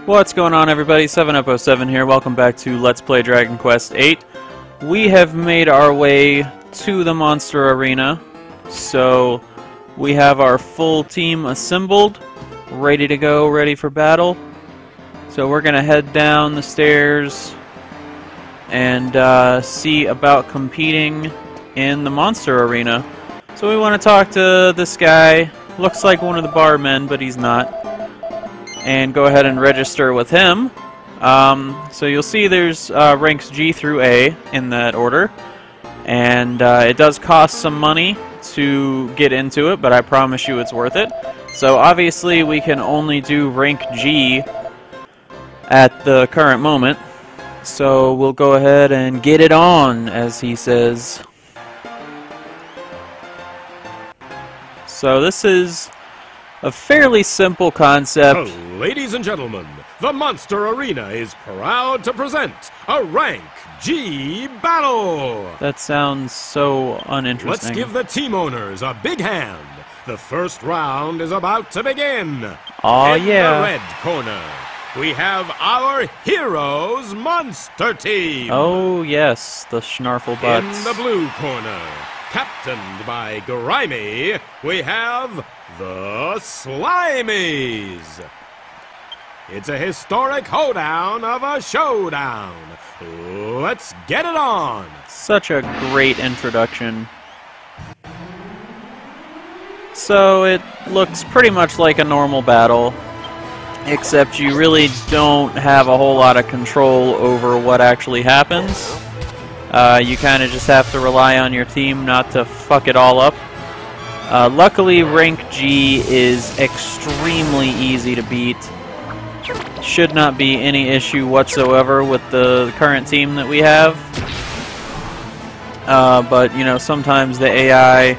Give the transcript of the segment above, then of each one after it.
What's going on, everybody? 7up07 here. Welcome back to Let's Play Dragon Quest VIII. We have made our way to the monster arena, so we have our full team assembled, ready to go, ready for battle. So we're going to head down the stairs and see about competing in the monster arena. So we want to talk to this guy. Looks like one of the barmen, but he's not. And go ahead and register with him. So you'll see there's ranks G through A in that order. And it does cost some money to get into it, but I promise you it's worth it. So obviously we can only do rank G at the current moment. So we'll go ahead and get it on, as he says. So this is a fairly simple concept. Ladies and gentlemen, the Monster Arena is proud to present a Rank G battle! That sounds so uninteresting. Let's give the team owners a big hand. The first round is about to begin. Oh, In yeah. the red corner, we have our Heroes Monster Team. Oh, yes, the Schnarfle butts. In the blue corner, captained by Grimy, we have the Slimies. It's a historic hoedown of a showdown. Let's get it on. Such a great introduction. So it looks pretty much like a normal battle, except you really don't have a whole lot of control over what actually happens. You kind of just have to rely on your team not to fuck it all up. Luckily, rank G is extremely easy to beat. Should not be any issue whatsoever with the current team that we have. But, you know, sometimes the AI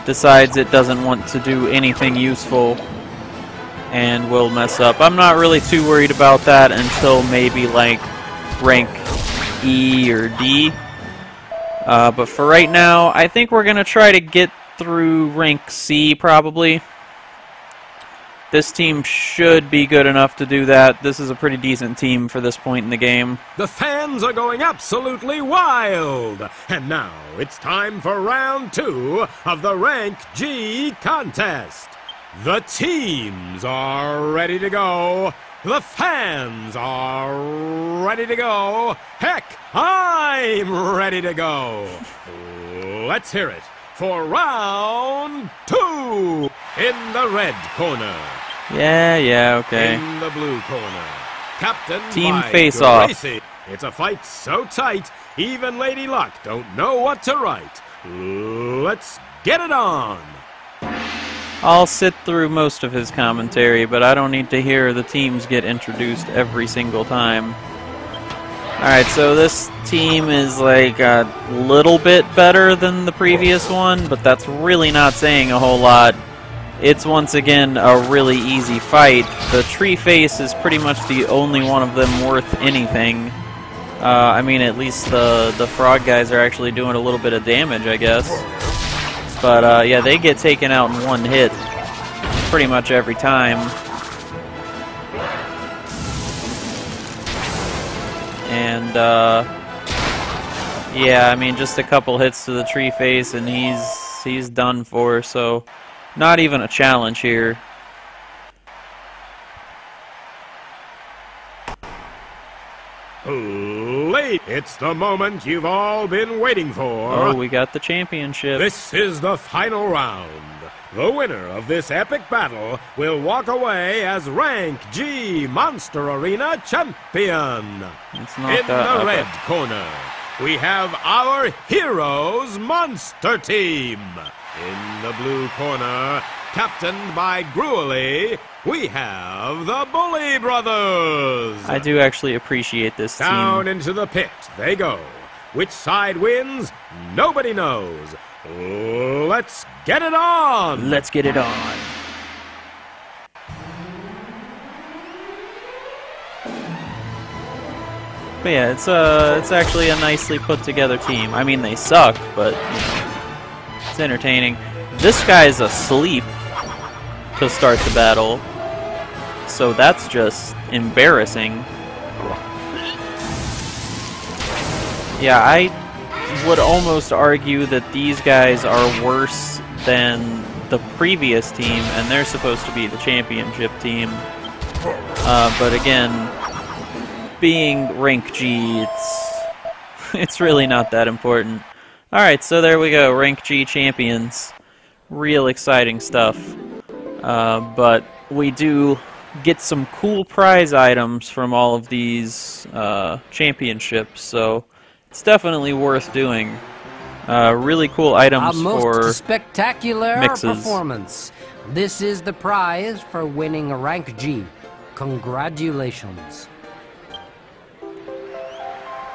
decides it doesn't want to do anything useful and will mess up. I'm not really too worried about that until maybe, like, rank E or D. But for right now, I think we're going to try to get through rank C, probably. This team should be good enough to do that. This is a pretty decent team for this point in the game. The fans are going absolutely wild. And now it's time for round 2 of the Rank G contest. The teams are ready to go. The fans are ready to go. Heck, I'm ready to go. Let's hear it for round 2. In the red corner. Yeah, okay. In the blue corner. Captain Team by face-off. Gracie. It's a fight so tight, even Lady Luck don't know what to write. Let's get it on. I'll sit through most of his commentary, but I don't need to hear the teams get introduced every single time. Alright, so this team is like a little bit better than the previous one, but that's really not saying a whole lot. It's once again a really easy fight. The tree face is pretty much the only one of them worth anything. I mean, at least the frog guys are actually doing a little bit of damage, I guess. But yeah, they get taken out in one hit pretty much every time. And yeah, I mean, just a couple hits to the tree face and he's done for, so not even a challenge here. Late. It's the moment you've all been waiting for. Oh, we got the championship. This is the final round. The winner of this epic battle will walk away as Rank G Monster Arena Champion. It's not In that the red epic. corner, we have our Heroes Monster Team. In the blue corner, captained by Gruely, we have the Bully Brothers. I do actually appreciate this Down team. into the pit they go. Which side wins, nobody knows. Let's get it on! Let's get it on. But yeah, it's actually a nicely put together team. I mean, they suck, but you know, it's entertaining. This guy's asleep to start the battle. so that's just embarrassing. Yeah, I would almost argue that these guys are worse than the previous team, and they're supposed to be the championship team. But again, being rank G, it's really not that important. Alright, so there we go, rank G champions. Real exciting stuff. But we do get some cool prize items from all of these championships, so it's definitely worth doing. Really cool items for most spectacular mixes. Performance. This is the prize for winning rank G. Congratulations.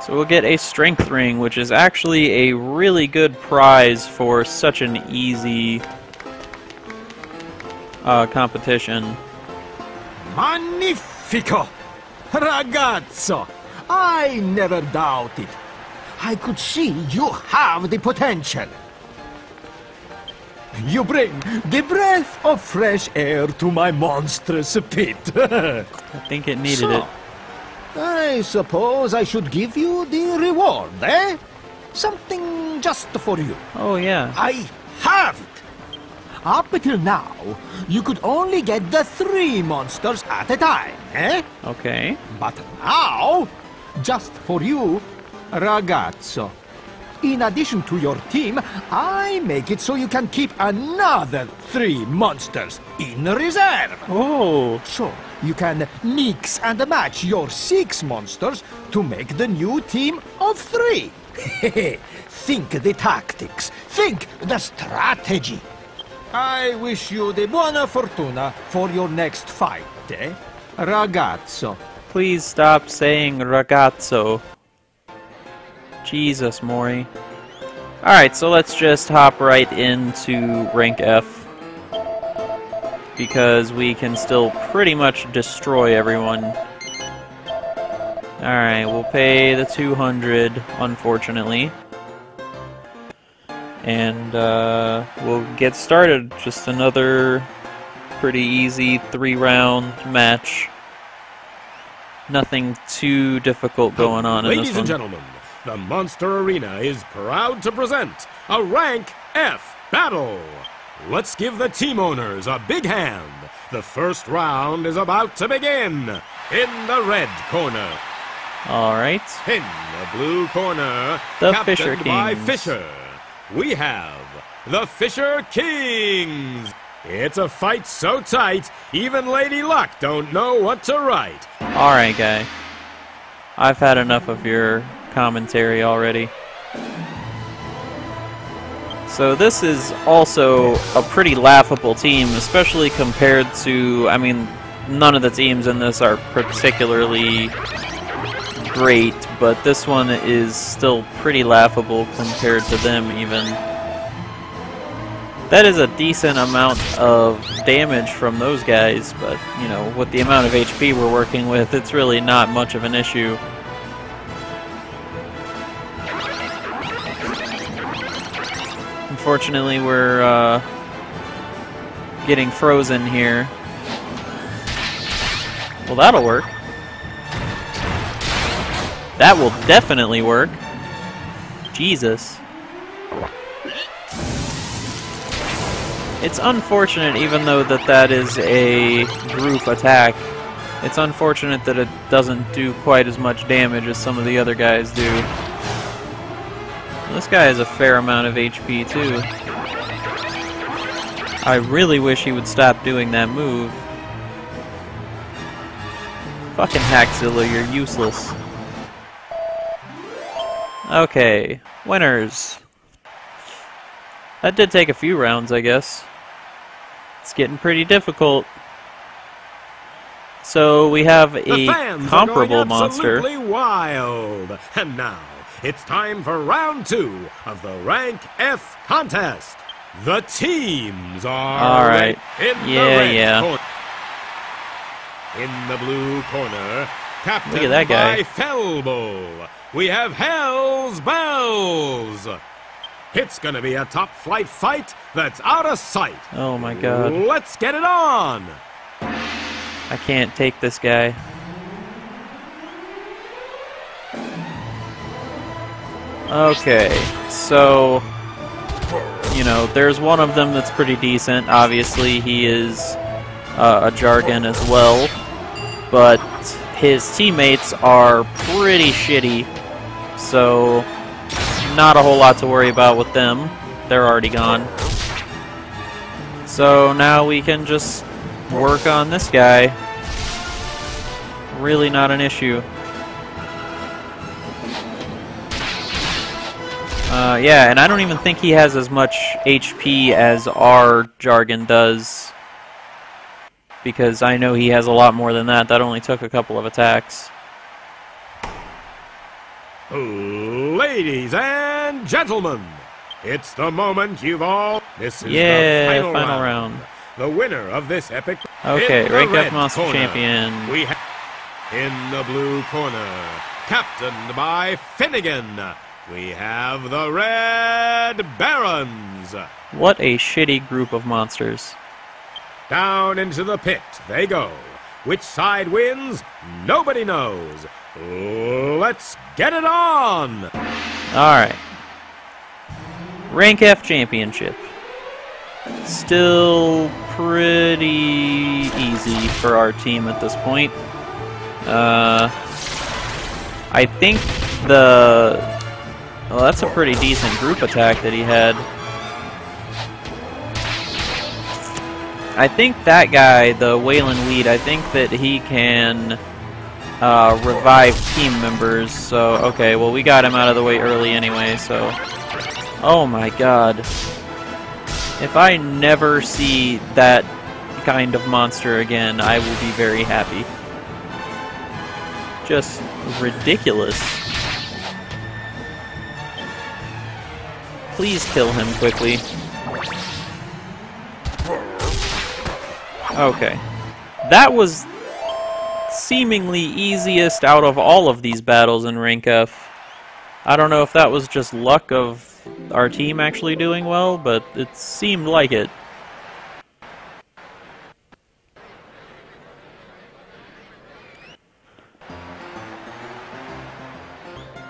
So we'll get a strength ring, which is actually a really good prize for such an easy competition. Magnifico! Ragazzo! I never doubted. I could see you have the potential. You bring the breath of fresh air to my monstrous pit. I think it needed it. I suppose I should give you the reward, eh? Something just for you. Oh, yeah. I have it! Up until now, you could only get the 3 monsters at a time, eh? Okay. But now, just for you, ragazzo. In addition to your team, I make it so you can keep another 3 monsters in reserve. Oh. So, you can mix and match your 6 monsters to make the new team of 3. Think the tactics. Think the strategy. I wish you the buona fortuna for your next fight, eh? Ragazzo. Please stop saying ragazzo. Jesus, Mori. Alright, so let's just hop right into rank F, because we can still pretty much destroy everyone. Alright, we'll pay the 200, unfortunately. And we'll get started. Just another pretty easy 3-round match. Nothing too difficult going on in this one. Ladies and gentlemen, the Monster Arena is proud to present a Rank F battle. Let's give the team owners a big hand. The first round is about to begin. In the red corner. Alright. In the blue corner, The captained Fisher by Kings. Fisher, we have the Fisher Kings. It's a fight so tight, even Lady Luck don't know what to write. Alright, guy. I've had enough of your commentary already. So this is also a pretty laughable team, especially compared to, I mean, none of the teams in this are particularly great, but this one is still pretty laughable compared to them even. That is a decent amount of damage from those guys, but, you know, with the amount of HP we're working with, it's really not much of an issue. Unfortunately, we're getting frozen here. Well, that'll work. That will definitely work. Jesus. It's unfortunate, even though that is a group attack, it's unfortunate that it doesn't do quite as much damage as some of the other guys do. This guy has a fair amount of HP, too. I really wish he would stop doing that move. Fucking Hackzilla, you're useless. Okay, winners. That did take a few rounds, I guess. It's getting pretty difficult. So we have a comparable monster. Absolutely wild. And now it's time for round 2 of the Rank F contest. The teams are all right. In the red corner. In the blue corner, captained Look at that guy. by Felbull, we have Hell's Bells. It's gonna be a top-flight fight that's out of sight. Oh my god. Let's get it on. I can't take this guy. Okay, so, you know, there's one of them that's pretty decent. Obviously, he is a Jargon as well, but his teammates are pretty shitty, so not a whole lot to worry about with them. They're already gone. So now we can just work on this guy. Really not an issue. Yeah, and I don't even think he has as much HP as our Jargon does, because I know he has a lot more than that. That only took a couple of attacks. Ladies and gentlemen, it's the moment you've all... This is Yeah, the final round. The winner of this epic... Okay, Rank F Monster Champion. We have in the blue corner, captained by Finnegan, we have the Red Barons. What a shitty group of monsters. Down into the pit they go. Which side wins? Nobody knows. Let's get it on! Alright. Rank F Championship. Still pretty easy for our team at this point. I think the... Well, that's a pretty decent group attack that he had. I think that guy, the Wayland Weed, I think that he can revive team members. So, okay, well, we got him out of the way early anyway, so... Oh my god. If I never see that kind of monster again, I will be very happy. Just ridiculous. Please kill him quickly. Okay. That was seemingly easiest out of all of these battles in Rank F. I don't know if that was just luck of our team actually doing well, but it seemed like it.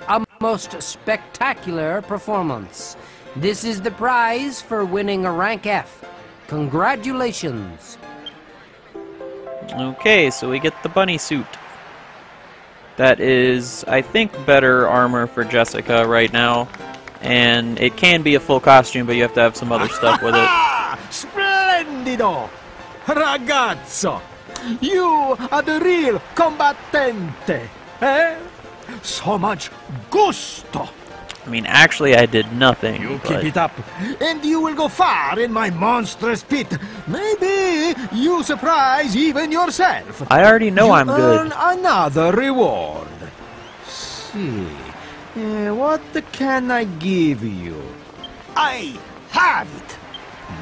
A most spectacular performance. This is the prize for winning a Rank F. Congratulations. Okay, so we get the bunny suit. That is, I think, better armor for Jessica right now. And it can be a full costume, but you have to have some other stuff with it. Splendido! Ragazzo! You are the real combattente, eh? So much gusto! I mean, actually, I did nothing. You but... keep it up, and you will go far in my monstrous pit. Maybe you surprise even yourself. I already know I'm earn good. Another reward. See, what can I give you? I have it.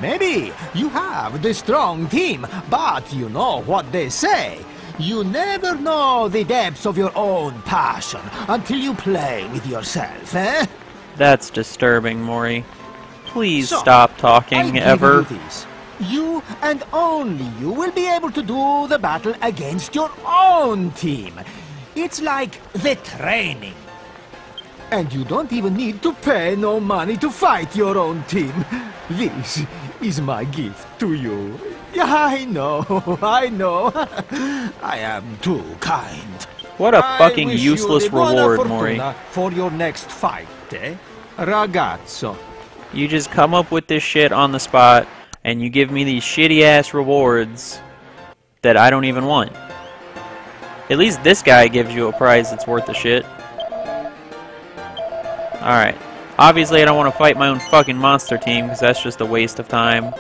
Maybe you have the strong team, but you know what they say. You never know the depths of your own passion until you play with yourself, eh? That's disturbing, Mori. Please So, stop talking, ever. You this. You and only you will be able to do the battle against your own team. It's like the training. And you don't even need to pay no money to fight your own team. This is my gift to you. I know, I know. I am too kind. What a fucking I wish useless you the buona reward, Mori. fortuna for your next fight, eh? Ragazzo. You just come up with this shit on the spot, and you give me these shitty-ass rewards that I don't even want. At least this guy gives you a prize that's worth the shit. Alright. Obviously, I don't want to fight my own fucking monster team, because that's just a waste of time.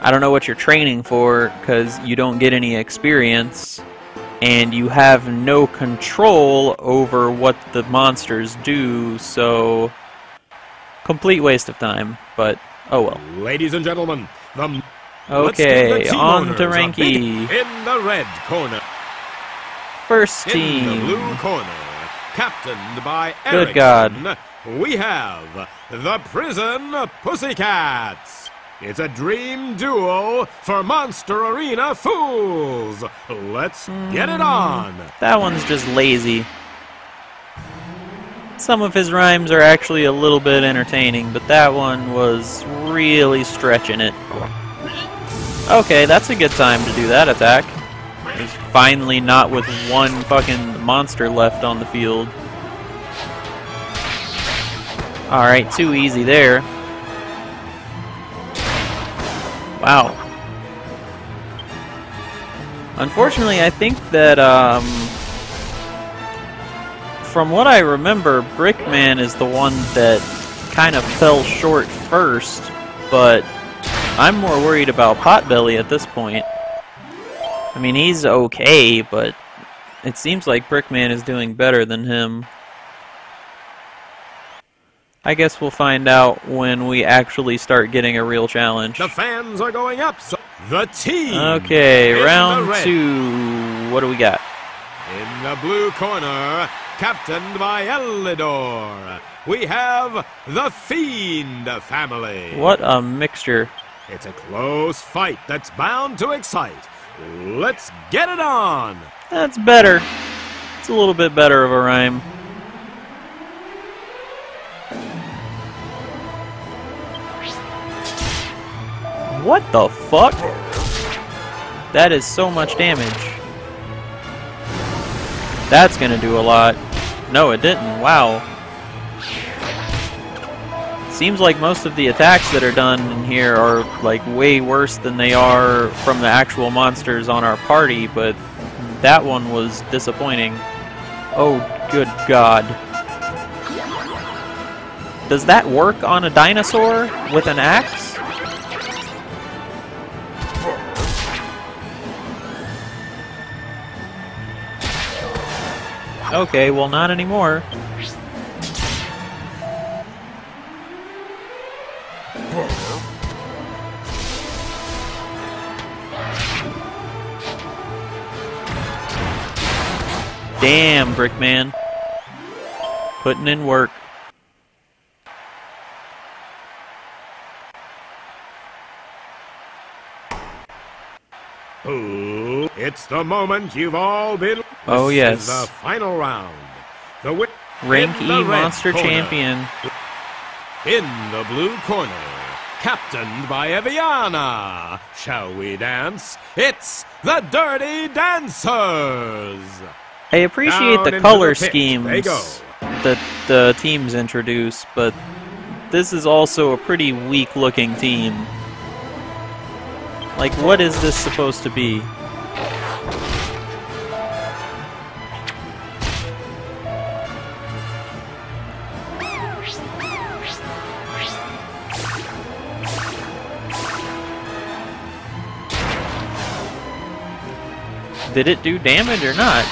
I don't know what you're training for, because you don't get any experience, and you have no control over what the monsters do, so... Complete waste of time, but oh well. Ladies and gentlemen, Okay, on to Ranky. In the red corner. First In team. the blue corner, captained by Good Erickson, God. we have the Prison Pussycats. It's a dream duel for Monster Arena fools. Let's get it on. That one's just lazy. Some of his rhymes are actually a little bit entertaining, but that one was really stretching it. Okay, that's a good time to do that attack. He's finally not with one fucking monster left on the field. Alright, too easy there. Wow. Unfortunately, I think that, from what I remember, Brickman is the one that kind of fell short first, but I'm more worried about Potbelly at this point. I mean, he's okay, but it seems like Brickman is doing better than him. I guess we'll find out when we actually start getting a real challenge. The fans are going up, so the team. Okay, round 2. What do we got? In the blue corner, captained by Elidor, we have the Fiend family. What a mixture. It's a close fight that's bound to excite. Let's get it on. That's better. It's a little bit better of a rhyme. What the fuck? That is so much damage. That's gonna do a lot. No, it didn't. Wow. Seems like most of the attacks that are done in here are like way worse than they are from the actual monsters on our party, but that one was disappointing. Oh, good God. Does that work on a dinosaur with an axe? Okay, well, not anymore. Damn, Brickman. Putting in work. Ooh, it's the moment you've all been. Oh, This yes. is the final round. The Rank in E the red Monster corner. Champion. In the blue corner, captained by Eviana. Shall we dance? It's the Dirty Dancers. I appreciate Down the into color the pit schemes they go. that the teams introduce, but this is also a pretty weak-looking team. Like, what is this supposed to be? Did it do damage or not?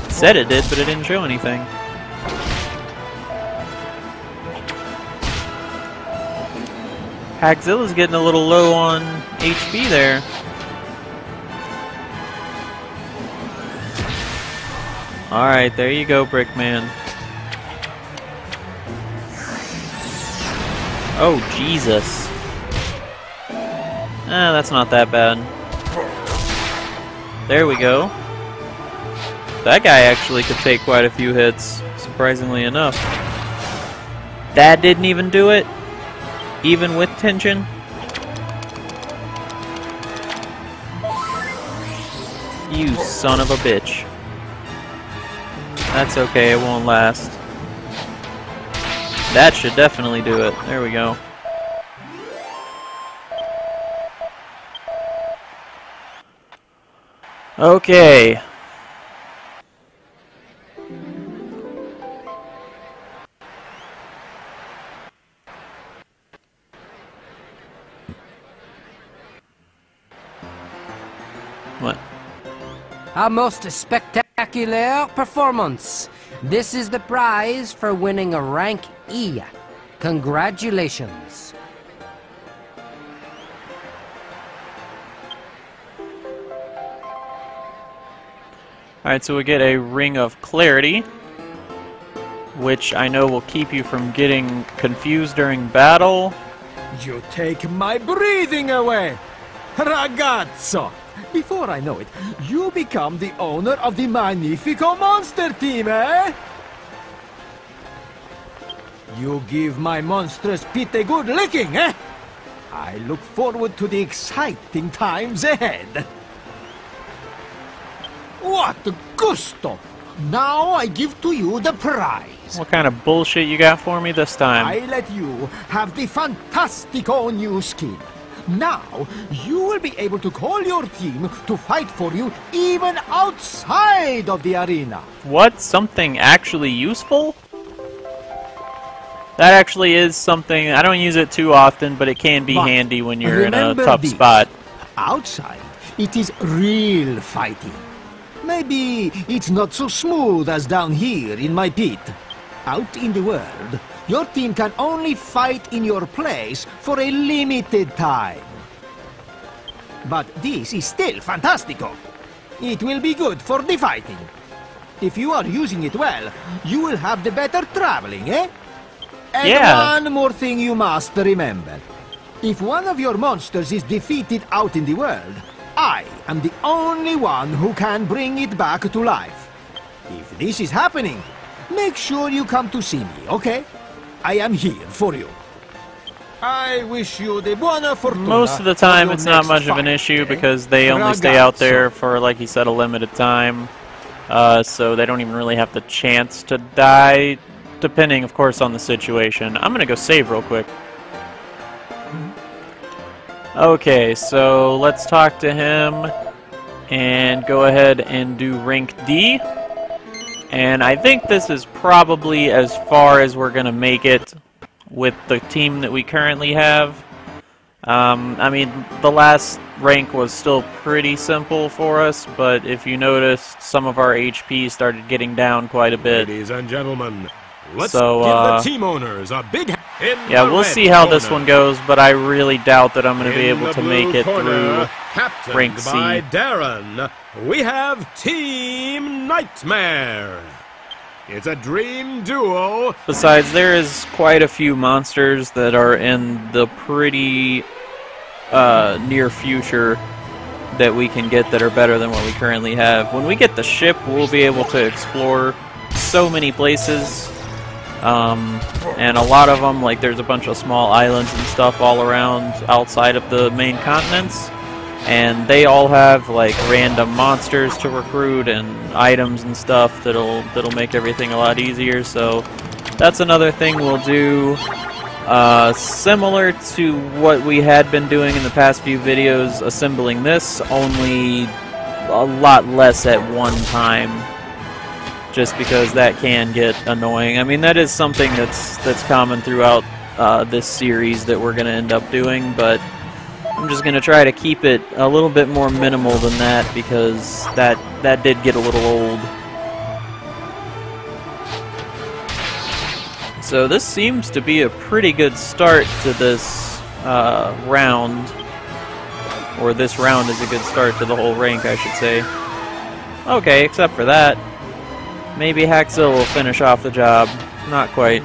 It said it did, but it didn't show anything. Hackzilla's getting a little low on HP there. Alright, there you go, Brickman. Oh, Jesus. Ah, that's not that bad. There we go. That guy actually could take quite a few hits, surprisingly enough. That didn't even do it? Even with tension? You son of a bitch. That's okay, it won't last. That should definitely do it. There we go. Okay. What? A most spectacular performance. This is the prize for winning a rank E. Congratulations. Alright, so we get a Ring of Clarity, which I know will keep you from getting confused during battle. You take my breathing away! Ragazzo! Before I know it, you become the owner of the Magnifico Monster Team, eh? You give my monstrous pit a good licking, eh? I look forward to the exciting times ahead. What gusto! Now I give to you the prize. What kind of bullshit you got for me this time? I let you have the fantastico new skin. Now, you will be able to call your team to fight for you even outside of the arena. What? Something actually useful? That actually is something, I don't use it too often, but it can be handy when you're in a tough spot. Outside, it is real fighting. Maybe it's not so smooth as down here in my pit. Out in the world, your team can only fight in your place for a limited time. But this is still fantastico. It will be good for the fighting. If you are using it well, you will have the better traveling, eh? And yeah. One more thing you must remember. If one of your monsters is defeated out in the world, I am the only one who can bring it back to life. If this is happening, make sure you come to see me, okay? I am here for you. I wish you the buona fortuna. Most of the time it's not much of an issue because they only stay out there for, like he said, a limited time. So they don't even really have the chance to die, depending, of course, on the situation. I'm gonna go save real quick. Okay, so let's talk to him and go ahead and do rank D. And I think this is probably as far as we're going to make it with the team that we currently have. I mean, the last rank was still pretty simple for us, but if you noticed, some of our HP started getting down quite a bit. Ladies and gentlemen, let's give the team owners a big yeah, we'll see how this one goes, but I really doubt that I'm going to be able to make it through rank C. By Darren, we have Team Nightmare. It's a dream duo. Besides, there is quite a few monsters that are in the pretty near future that we can get that are better than what we currently have. When we get the ship, we'll be able to explore so many places. And a lot of them, like there's a bunch of small islands and stuff all around outside of the main continents, and they all have like random monsters to recruit and items and stuff that'll make everything a lot easier. So that's another thing we'll do, similar to what we had been doing in the past few videos, assembling this, only a lot less at one time. Just because that can get annoying. I mean, that is something that's common throughout this series that we're going to end up doing, but I'm just going to try to keep it a little bit more minimal than that because that did get a little old. So this seems to be a pretty good start to this round, or this round is a good start to the whole rank, I should say. Okay, except for that. Maybe Haxil will finish off the job. Not quite.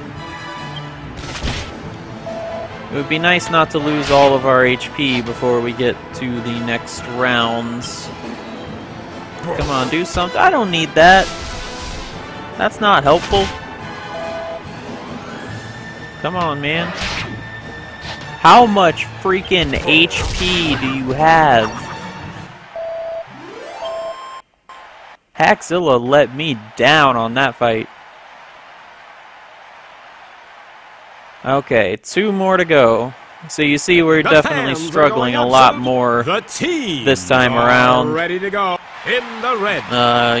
It would be nice not to lose all of our HP before we get to the next rounds. Come on, do something. I don't need that. That's not helpful. Come on, man. How much freaking HP do you have? Haxilla let me down on that fight. Okay, 2 more to go. So you see we're definitely struggling a lot more this time around. Ready to go in the red.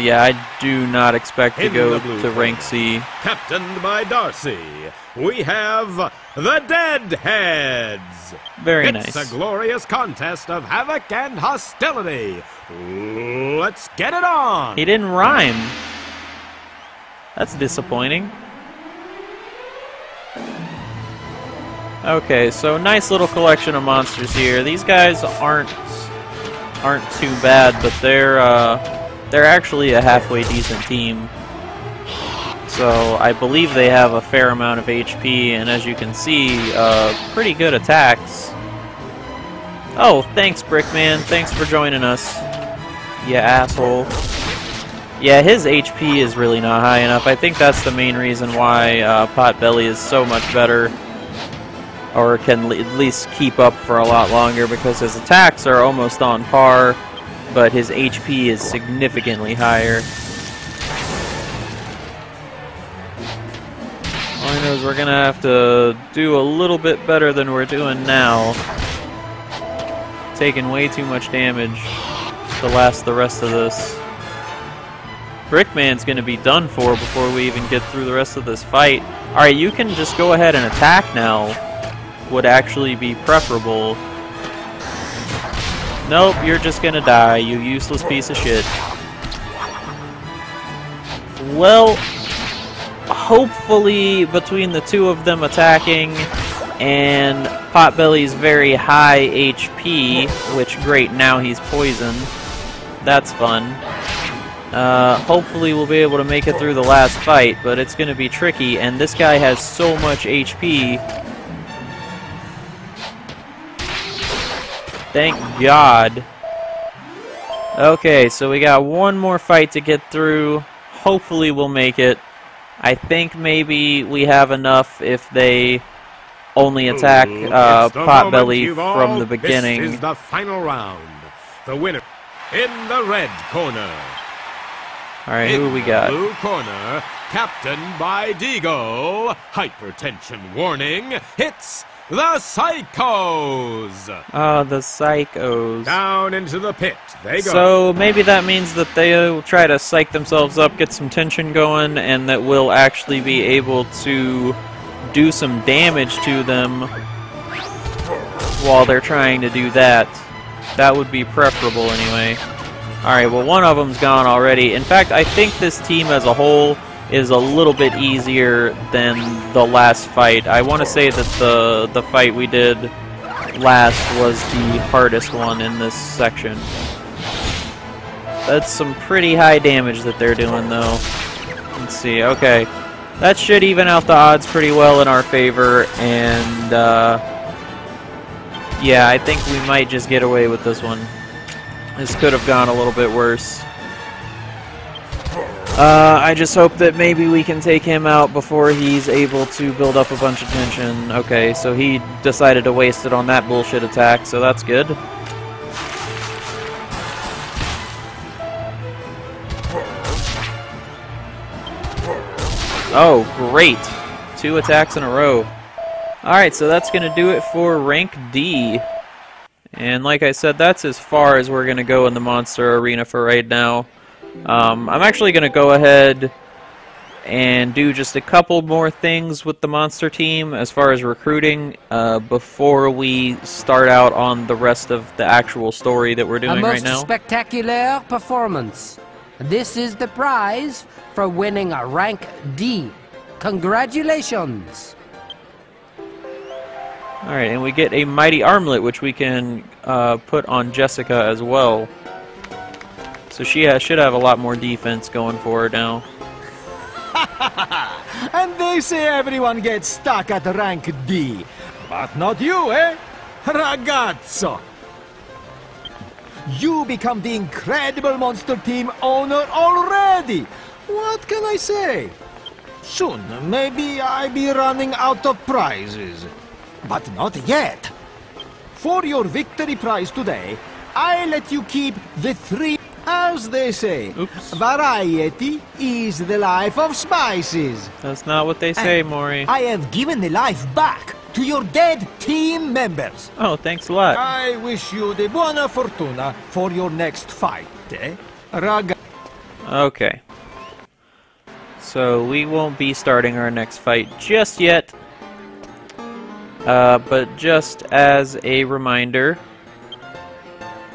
Yeah, I do not expect to go to rank C. Captained by Darcy, we have the Deadheads. Very nice. It's a glorious contest of havoc and hostility. Let's get it on. He didn't rhyme. That's disappointing. Okay, so nice little collection of monsters here. These guys aren't too bad, but they're actually a halfway decent team. So I believe they have a fair amount of HP, and as you can see, pretty good attacks. Oh, thanks, Brickman. Thanks for joining us, you asshole. Yeah, his HP is really not high enough. I think that's the main reason why Potbelly is so much better, or can at least keep up for a lot longer, because his attacks are almost on par, but his HP is significantly higher. All I know is we're going to have to do a little bit better than we're doing now. Taking way too much damage to last the rest of this. Brickman's going to be done for before we even get through the rest of this fight. Alright, you can just go ahead and attack now. Would actually be preferable. Nope, you're just going to die, you useless piece of shit. Well, hopefully between the two of them attacking and Potbelly's very high HP, which great, now he's poisoned. That's fun. Hopefully we'll be able to make it through the last fight, but it's going to be tricky, and this guy has so much HP. Thank God. Okay, so we got one more fight to get through. Hopefully we'll make it. I think maybe we have enough if they only attack Potbelly from the beginning. This is the final round. The winner in the red corner. Alright, who we got? In the blue corner, captained by Deagle. Hypertension warning. It's the Psychos. Oh, the Psychos. Down into the pit they go. So maybe that means that they'll try to psych themselves up, get some tension going, and that we'll actually be able to do some damage to them while they're trying to do that. That would be preferable anyway. Alright, well, one of them's gone already. In fact, I think this team as a whole is a little bit easier than the last fight. I want to say that the fight we did last was the hardest one in this section. That's some pretty high damage that they're doing, though. Let's see, okay. That should even out the odds pretty well in our favor, and yeah, I think we might just get away with this one. This could have gone a little bit worse. I just hope that maybe we can take him out before he's able to build up a bunch of tension. Okay, so he decided to waste it on that bullshit attack, so that's good. Oh, great. 2 attacks in a row. Alright, so that's going to do it for rank D. And like I said, that's as far as we're going to go in the monster arena for right now. I'm actually going to go ahead and do just a couple more things with the monster team as far as recruiting before we start out on the rest of the actual story that we're doing right now. A most spectacular performance. This is the prize for winning a rank D. Congratulations! Alright, and we get a mighty armlet, which we can put on Jessica as well. So she should have a lot more defense going for her now. And they say everyone gets stuck at rank D. But not you, eh? Ragazzo! You become the incredible monster team owner already! What can I say? Soon, maybe I'll be running out of prizes. But not yet. For your victory prize today, I let you keep the 3, as they say. Oops. Variety is the life of spices. That's not what they say, And Maury. I have given the life back to your dead team members. Oh, thanks a lot. I wish you the buona fortuna for your next fight, eh? Okay. So we won't be starting our next fight just yet. But just as a reminder,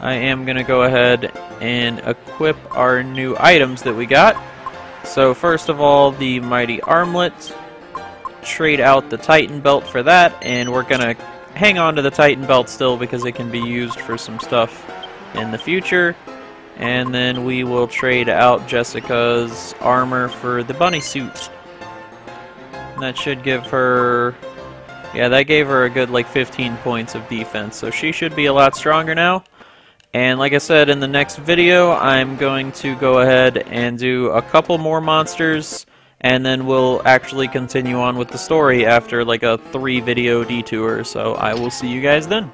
I am going to go ahead and equip our new items that we got. So first of all, the mighty armlet. Trade out the Titan belt for that, and we're going to hang on to the Titan belt still because it can be used for some stuff in the future. And then we will trade out Jessica's armor for the bunny suit. That should give her... Yeah, that gave her a good, like, 15 points of defense, so she should be a lot stronger now. And like I said, in the next video, I'm going to go ahead and do a couple more monsters, and then we'll actually continue on with the story after, like, a 3-video detour, so I will see you guys then.